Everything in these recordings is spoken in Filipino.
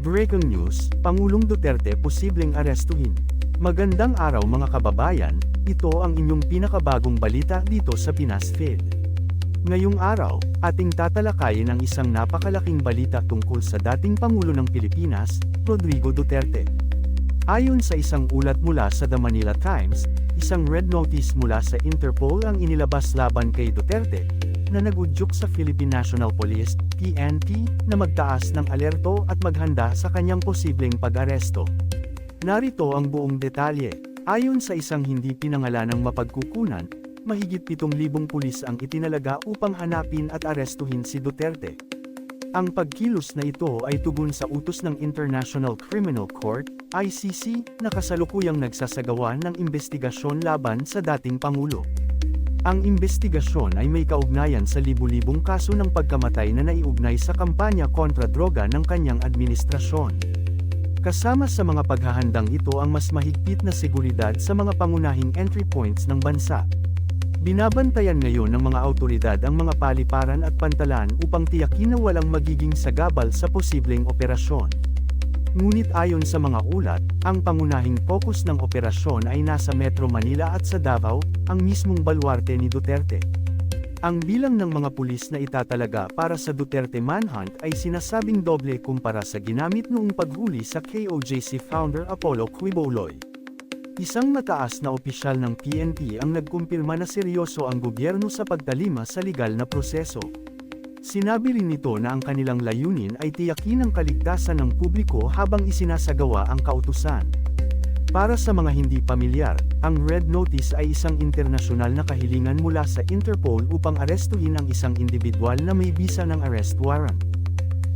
Breaking news, Pangulong Duterte posibleng arestuhin. Magandang araw mga kababayan, ito ang inyong pinakabagong balita dito sa Pinas Feed. Ngayong araw, ating tatalakayin ang isang napakalaking balita tungkol sa dating Pangulo ng Pilipinas, Rodrigo Duterte. Ayon sa isang ulat mula sa The Manila Times, isang red notice mula sa Interpol ang inilabas laban kay Duterte, na nagudyok sa Philippine National Police, PNP, na magtaas ng alerto at maghanda sa kanyang posibleng pag-aresto. Narito ang buong detalye. Ayon sa isang hindi pinangalanang mapagkukunan, mahigit 7,000 pulis ang itinalaga upang hanapin at arestuhin si Duterte. Ang pagkilos na ito ay tugon sa utos ng International Criminal Court, ICC, na kasalukuyang nagsasagawa ng investigasyon laban sa dating Pangulo. Ang investigasyon ay may kaugnayan sa libu-libong kaso ng pagkamatay na naiugnay sa kampanya kontra droga ng kanyang administrasyon. Kasama sa mga paghahandang ito ang mas mahigpit na seguridad sa mga pangunahing entry points ng bansa. Binabantayan ngayon ng mga awtoridad ang mga paliparan at pantalan upang tiyakin na walang magiging sagabal sa posibleng operasyon. Ngunit ayon sa mga ulat, ang pangunahing focus ng operasyon ay nasa Metro Manila at sa Davao, ang mismong baluarte ni Duterte. Ang bilang ng mga pulis na itatalaga para sa Duterte Manhunt ay sinasabing doble kumpara sa ginamit noong paghuli sa KOJC founder Apollo Quiboloy. Isang mataas na opisyal ng PNP ang nagkumpirma na seryoso ang gobyerno sa pagtalima sa legal na proseso. Sinabi rin nito na ang kanilang layunin ay tiyakin ang kaligtasan ng publiko habang isinasagawa ang kautusan. Para sa mga hindi pamilyar, ang Red Notice ay isang internasyonal na kahilingan mula sa Interpol upang arestuhin ang isang individual na may bisa ng arrest warrant.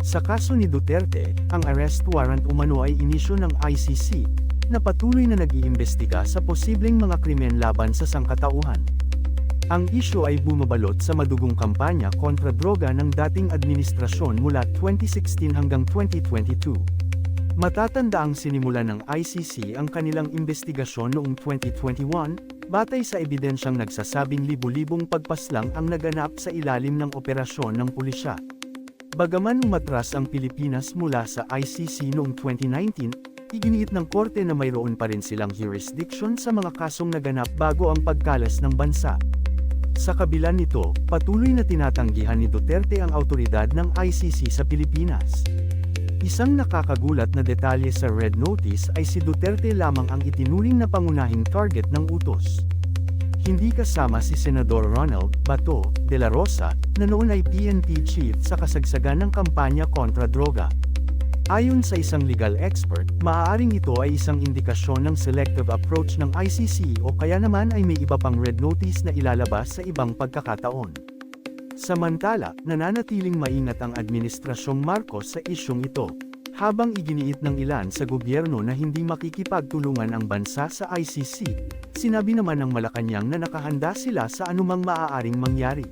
Sa kaso ni Duterte, ang arrest warrant umano ay inisyu ng ICC, na patuloy na nag-iimbestiga sa posibleng mga krimen laban sa sangkatauhan. Ang isyu ay bumabalot sa madugong kampanya kontra droga ng dating administrasyon mula 2016 hanggang 2022. Matatanda ang sinimulan ng ICC ang kanilang investigasyon noong 2021, batay sa ebidensyang nagsasabing libu-libong pagpaslang ang naganap sa ilalim ng operasyon ng pulisya. Bagaman umatras ang Pilipinas mula sa ICC noong 2019, iginiit ng korte na mayroon pa rin silang jurisdiction sa mga kasong naganap bago ang pagkalas ng bansa. Sa kabila nito, patuloy na tinatanggihan ni Duterte ang awtoridad ng ICC sa Pilipinas. Isang nakakagulat na detalye sa Red Notice ay si Duterte lamang ang itinuring na pangunahing target ng utos. Hindi kasama si Senador Ronald Bato de la Rosa, na noon ay PNP chief sa kasagsagan ng kampanya kontra droga. Ayon sa isang legal expert, maaaring ito ay isang indikasyon ng selective approach ng ICC o kaya naman ay may iba pang red notice na ilalabas sa ibang pagkakataon. Samantala, nananatiling maingat ang Administrasyong Marcos sa isyong ito, habang iginiit ng ilan sa gobyerno na hindi makikipagtulungan ang bansa sa ICC, sinabi naman ng Malacanang na nakahanda sila sa anumang maaaring mangyari.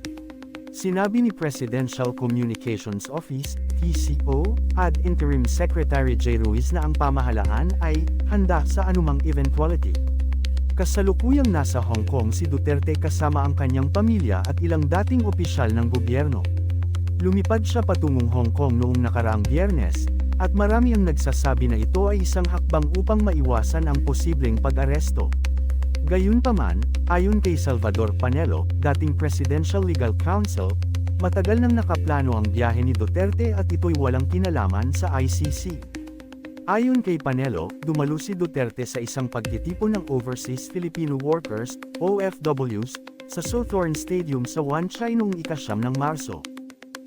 Sinabi ni Presidential Communications Office, PCO, ad Interim Secretary J. Ruiz na ang pamahalaan ay handa sa anumang eventuality. Kasalukuyang nasa Hong Kong si Duterte kasama ang kanyang pamilya at ilang dating opisyal ng gobyerno. Lumipad siya patungong Hong Kong noong nakaraang Biyernes, at marami ang nagsasabi na ito ay isang hakbang upang maiwasan ang posibleng pag-aresto. Gayunpaman, ayon kay Salvador Panelo, dating Presidential Legal Counsel, matagal nang nakaplano ang biyahe ni Duterte at ito'y walang kinalaman sa ICC. Ayon kay Panelo, dumalo si Duterte sa isang pagtitipon ng Overseas Filipino Workers, OFWs, sa Southorn Stadium sa Wan Chai noong ika-9 ng Marso.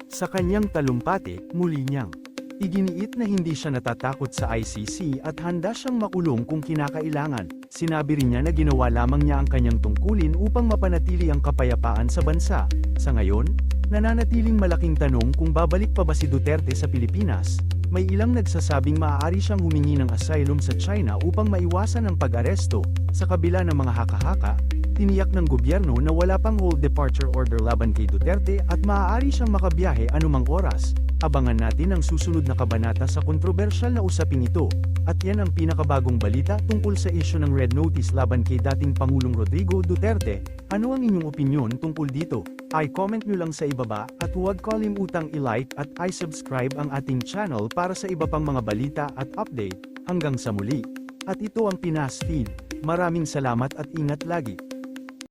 Sa kanyang talumpati, muli niyang iginiit na hindi siya natatakot sa ICC at handa siyang makulong kung kinakailangan. Sinabi rin niya na ginawa lamang niya ang kanyang tungkulin upang mapanatili ang kapayapaan sa bansa. Sa ngayon, nananatiling malaking tanong kung babalik pa ba si Duterte sa Pilipinas. May ilang nagsasabing maaari siyang humingi ng asylum sa China upang maiwasan ang pag-aresto. Sa kabila ng mga haka-haka, tiniyak ng gobyerno na wala pang hold departure order laban kay Duterte at maaari siyang makabiyahe anumang oras. Abangan natin ang susunod na kabanata sa kontrobersyal na usaping ito, at yan ang pinakabagong balita tungkol sa isyu ng Red Notice laban kay dating Pangulong Rodrigo Duterte. Ano ang inyong opinyon tungkol dito? I-comment nyo lang sa ibaba at huwag kalimutang i-like at i-subscribe ang ating channel para sa iba pang mga balita at update. Hanggang sa muli. At ito ang Pinas Feed. Maraming salamat at ingat lagi.